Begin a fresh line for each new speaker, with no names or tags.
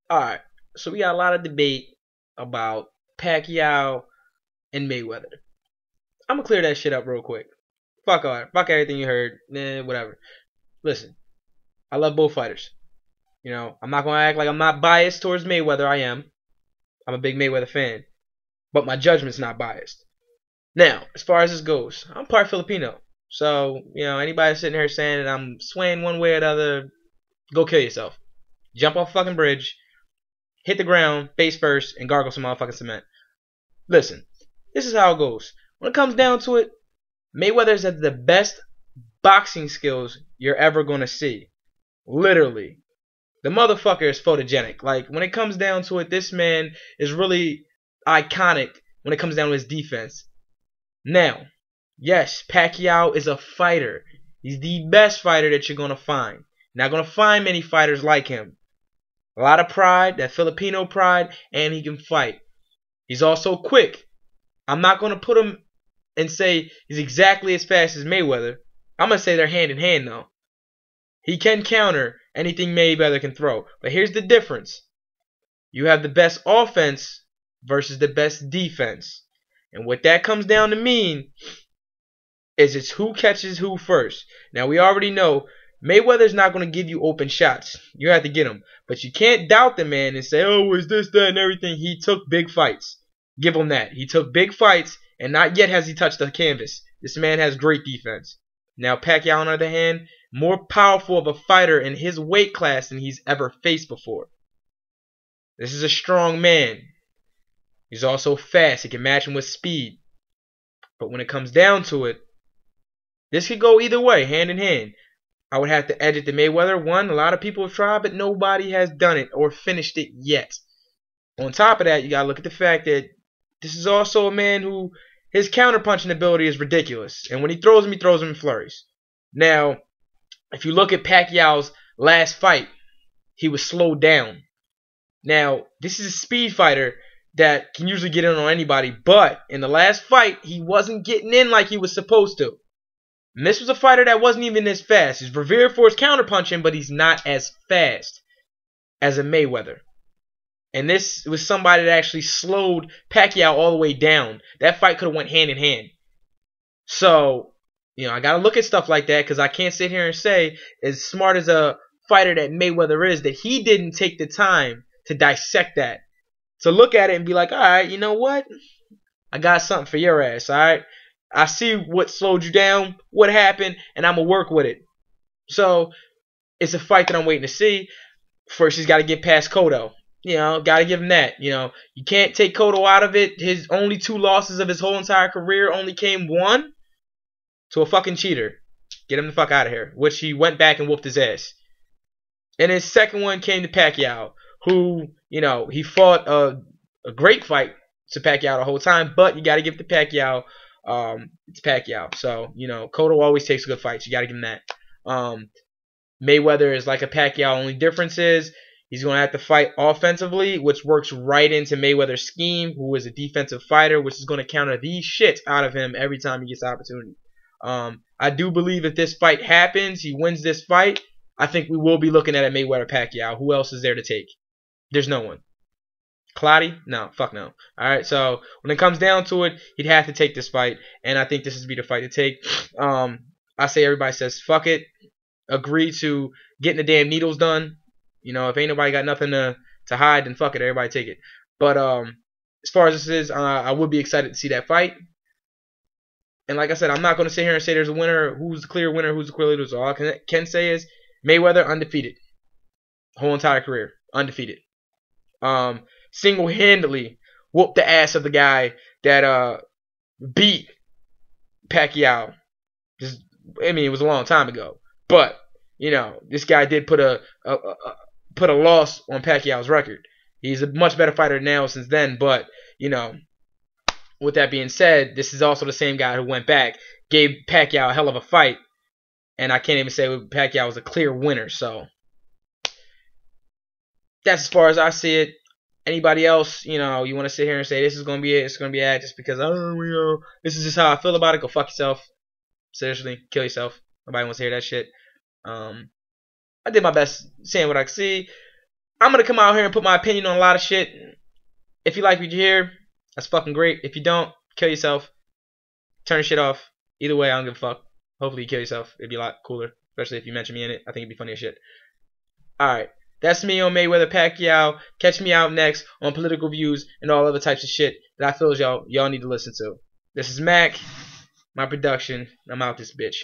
Alright, so we got a lot of debate about Pacquiao and Mayweather. I'm gonna clear that shit up real quick. Fuck all right, fuck everything you heard. Whatever. Listen, I love both fighters. I'm not gonna act like I'm not biased towards Mayweather. I am. I'm a big Mayweather fan, but my judgment's not biased. Now, as far as this goes, I'm part Filipino. So, anybody sitting here saying that I'm swaying one way or the other, go kill yourself. Jump off a fucking bridge, hit the ground face first, and gargle some motherfucking cement. Listen, this is how it goes. When it comes down to it, Mayweather's has the best boxing skills you're ever gonna see. Literally. The motherfucker is photogenic. Like, when it comes down to it, this man is really iconic when it comes down to his defense. Now, yes, Pacquiao is a fighter. He's the best fighter that you're gonna find. Not gonna find many fighters like him. A lot of pride, that Filipino pride, and he can fight. He's also quick. I'm not going to put him and say he's exactly as fast as Mayweather. I'm going to say they're hand in hand, though. He can counter anything Mayweather can throw. But here's the difference. You have the best offense versus the best defense. And what that comes down to mean is it's who catches who first. Now, we already know Mayweather's not going to give you open shots. You have to get him. But you can't doubt the man and say, oh, is this, that, and everything. He took big fights. Give him that. He took big fights, and not yet has he touched the canvas. This man has great defense. Now, Pacquiao, on the other hand, more powerful of a fighter in his weight class than he's ever faced before. This is a strong man. He's also fast. He can match him with speed. But when it comes down to it, this could go either way, hand in hand. I would have to edit the Mayweather. One, a lot of people have tried, but nobody has done it or finished it yet. On top of that, you got to look at the fact that this is also a man who, his counterpunching ability is ridiculous. And when he throws him in flurries. Now, if you look at Pacquiao's last fight, he was slowed down. Now, this is a speed fighter that can usually get in on anybody. But in the last fight, he wasn't getting in like he was supposed to. And this was a fighter that wasn't even as fast. He's revered for his counterpunching, but he's not as fast as a Mayweather. And this was somebody that actually slowed Pacquiao all the way down. That fight could have went hand in hand. So, I got to look at stuff like that because I can't sit here and say, as smart as a fighter that Mayweather is, that he didn't take the time to dissect that. To look at it and be like, all right, you know what? I got something for your ass, all right? I see what slowed you down, what happened, and I'm going to work with it. So, it's a fight that I'm waiting to see. First, he's got to get past Cotto. Got to give him that. You can't take Cotto out of it. His only 2 losses of his whole entire career only came one to a fucking cheater. Get him the fuck out of here. Which he went back and whooped his ass. And his second one came to Pacquiao, who, he fought a great fight to Pacquiao the whole time, but you got to give it to Pacquiao. It's Pacquiao. So, Cotto always takes good fights. You got to give him that. Mayweather is like a Pacquiao. Only difference is he's going to have to fight offensively, which works right into Mayweather's scheme, who is a defensive fighter, which is going to counter the shit out of him every time he gets the opportunity. I do believe if this fight happens, he wins this fight, I think we will be looking at a Mayweather-Pacquiao. Who else is there to take? There's no one. Clotty? No, fuck no. Alright, so when it comes down to it, he'd have to take this fight, and I think this is be the fight to take. I say everybody says, fuck it. Agree to getting the damn needles done. If ain't nobody got nothing to hide, then fuck it, everybody take it. But as far as this is, I would be excited to see that fight. And like I said, I'm not going to sit here and say there's a winner, who's the clear winner, who's the clear loser. All I can say is Mayweather undefeated. Whole entire career, undefeated. Single-handedly whooped the ass of the guy that beat Pacquiao. It was a long time ago. But this guy did put a loss on Pacquiao's record. He's a much better fighter now since then, but with that being said, this is also the same guy who went back, gave Pacquiao a hell of a fight, and I can't even say Pacquiao was a clear winner. So that's as far as I see it. Anybody else, you want to sit here and say this is gonna be it, it's gonna be it, just because this is just how I feel about it. Go fuck yourself. Seriously, kill yourself. Nobody wants to hear that shit. I did my best saying what I could see. I'm gonna come out here and put my opinion on a lot of shit. If you like what you hear, that's fucking great. If you don't, kill yourself. Turn shit off. Either way, I don't give a fuck. Hopefully you kill yourself. It'd be a lot cooler, especially if you mention me in it. I think it'd be funny as shit. Alright, that's me on Mayweather Pacquiao. Catch me out next on political views and all other types of shit that I feel y'all need to listen to. This is Mac, my production. I'm out this bitch.